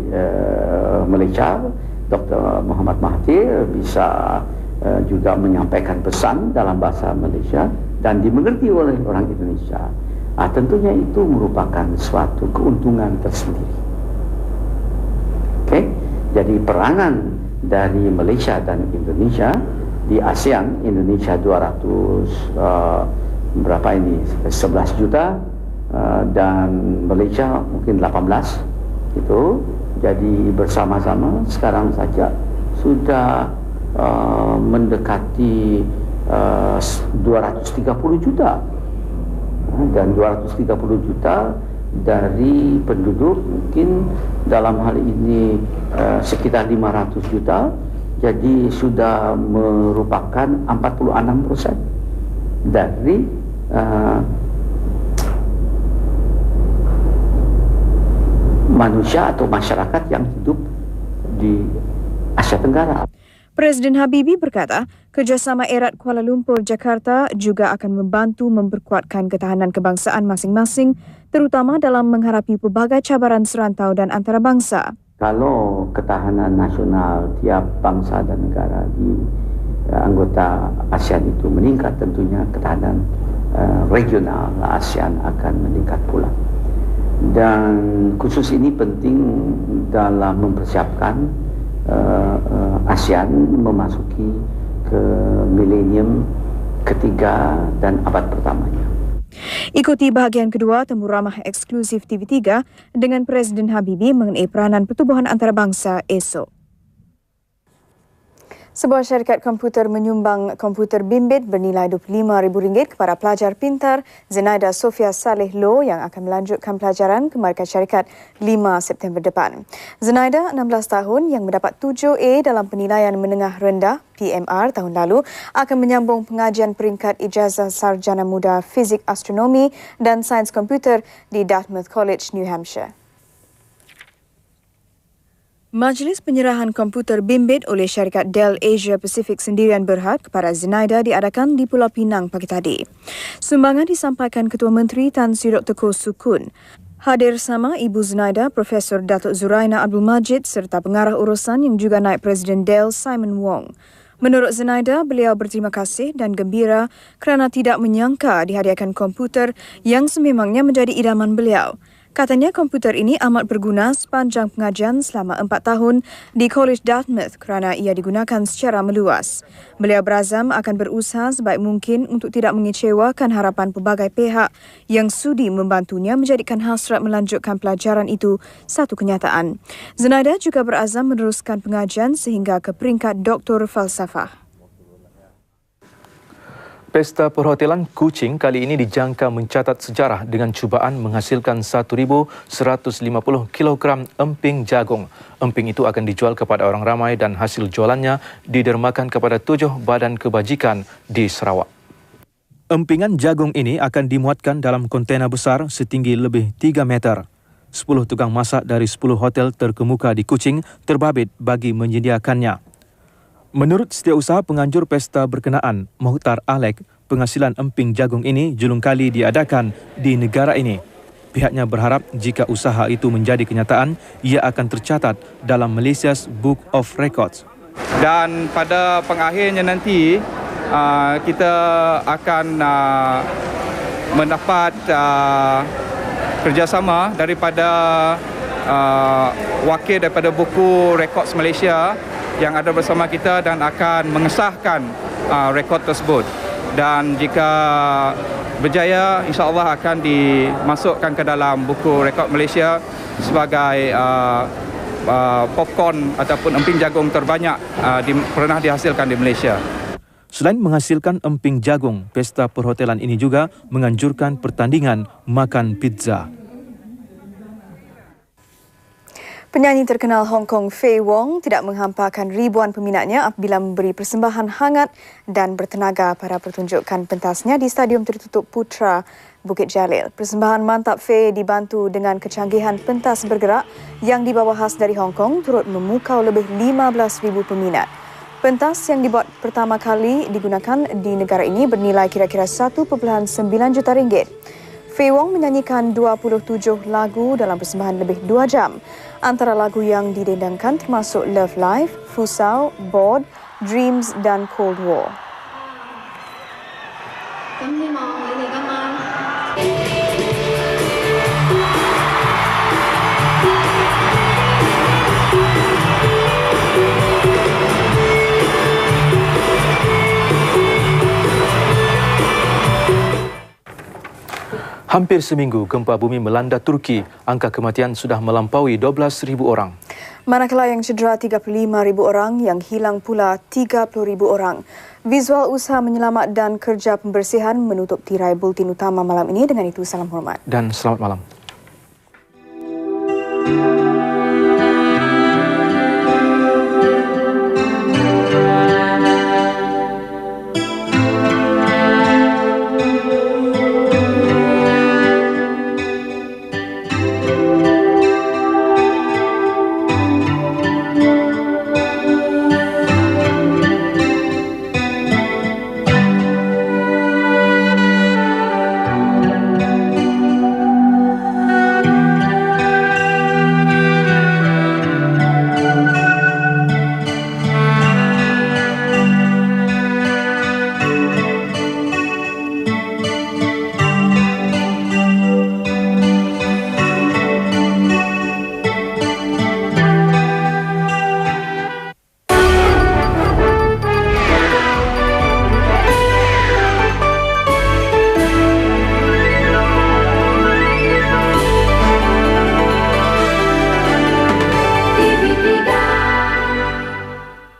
Malaysia Dr. Muhammad Mahathir bisa juga menyampaikan pesan dalam bahasa Malaysia dan dimengerti oleh orang Indonesia. Tentunya itu merupakan suatu keuntungan tersendiri. Jadi peranan dari Malaysia dan Indonesia di ASEAN, Indonesia 11 juta dan Malaysia mungkin 18 itu. Jadi bersama-sama sekarang saja sudah mendekati 230 juta dan 230 juta dari penduduk mungkin dalam hal ini sekitar 500 juta, jadi sudah merupakan 46% dari manusia atau masyarakat yang hidup di Asia Tenggara. Presiden Habibie berkata, kerjasama erat Kuala Lumpur, Jakarta juga akan membantu memperkuatkan ketahanan kebangsaan masing-masing, terutama dalam menghadapi pelbagai cabaran serantau dan antarabangsa. Kalau ketahanan nasional tiap bangsa dan negara di anggota ASEAN itu meningkat, tentunya ketahanan regional ASEAN akan meningkat pula. Dan khusus ini penting dalam mempersiapkan ASEAN memasuki ke milenium ketiga dan abad pertamanya. Ikuti bahagian kedua temu ramah eksklusif TV3 dengan Presiden Habibie mengenai peranan pertubuhan antarabangsa esok. Sebuah syarikat komputer menyumbang komputer bimbit bernilai RM25,000 kepada pelajar pintar Zenaida Sofia Saleh Loh yang akan melanjutkan pelajaran ke markas syarikat 5 September depan. Zenaida, 16 tahun, yang mendapat 7A dalam penilaian menengah rendah PMR tahun lalu, akan menyambung pengajian peringkat ijazah sarjana muda fizik astronomi dan sains komputer di Dartmouth College, New Hampshire. Majlis penyerahan komputer bimbit oleh syarikat Dell Asia Pacific Sendirian Berhad kepada Zenaida diadakan di Pulau Pinang pagi tadi. Sumbangan disampaikan Ketua Menteri Tan Sri Dr. Koh Sukun. Hadir sama Ibu Zenaida, Profesor Datuk Zuraina Abdul Majid serta pengarah urusan yang juga naib Presiden Dell, Simon Wong. Menurut Zenaida, beliau berterima kasih dan gembira kerana tidak menyangka dihadiahkan komputer yang sememangnya menjadi idaman beliau. Katanya komputer ini amat berguna sepanjang pengajian selama 4 tahun di College Dartmouth kerana ia digunakan secara meluas. Beliau berazam akan berusaha sebaik mungkin untuk tidak mengecewakan harapan pelbagai pihak yang sudi membantunya menjadikan hasrat melanjutkan pelajaran itu satu kenyataan. Zenaida juga berazam meneruskan pengajian sehingga ke peringkat Doktor Falsafah. Pesta Perhotelan Kuching kali ini dijangka mencatat sejarah dengan cubaan menghasilkan 1,150 kilogram emping jagung. Emping itu akan dijual kepada orang ramai dan hasil jualannya didermakan kepada 7 badan kebajikan di Sarawak. Empingan jagung ini akan dimuatkan dalam kontena besar setinggi lebih 3 meter. 10 tukang masak dari 10 hotel terkemuka di Kuching terbabit bagi menyediakannya. Menurut setiausaha penganjur pesta berkenaan, Mohtar Alek, penghasilan emping jagung ini julung kali diadakan di negara ini. Pihaknya berharap jika usaha itu menjadi kenyataan, ia akan tercatat dalam Malaysia's Book of Records. Dan pada pengakhirnya nanti, kita akan mendapat kerjasama daripada wakil daripada Buku Records Malaysia yang ada bersama kita dan akan mengesahkan rekod tersebut. Dan jika berjaya, insya-Allah akan dimasukkan ke dalam Buku Rekod Malaysia sebagai popcorn ataupun emping jagung terbanyak pernah dihasilkan di Malaysia. Selain menghasilkan emping jagung, pesta perhotelan ini juga menganjurkan pertandingan makan pizza. Penyanyi terkenal Hong Kong Faye Wong tidak menghampakan ribuan peminatnya apabila memberi persembahan hangat dan bertenaga pada pertunjukan pentasnya di Stadium Tertutup Putra, Bukit Jalil. Persembahan mantap Faye dibantu dengan kecanggihan pentas bergerak yang dibawa khas dari Hong Kong turut memukau lebih 15,000 peminat. Pentas yang dibuat pertama kali digunakan di negara ini bernilai kira-kira 1.9 juta ringgit. Faye Wong menyanyikan 27 lagu dalam persembahan lebih 2 jam. Antara lagu yang didendangkan termasuk Love Life, Fusau, Bored, Dreams dan Cold War. Hampir seminggu gempa bumi melanda Turki, angka kematian sudah melampaui 12,000 orang. Manakala yang cedera 35,000 orang, yang hilang pula 30,000 orang. Visual usaha menyelamat dan kerja pembersihan menutup tirai bulletin utama malam ini. Dengan itu, salam hormat. Dan selamat malam.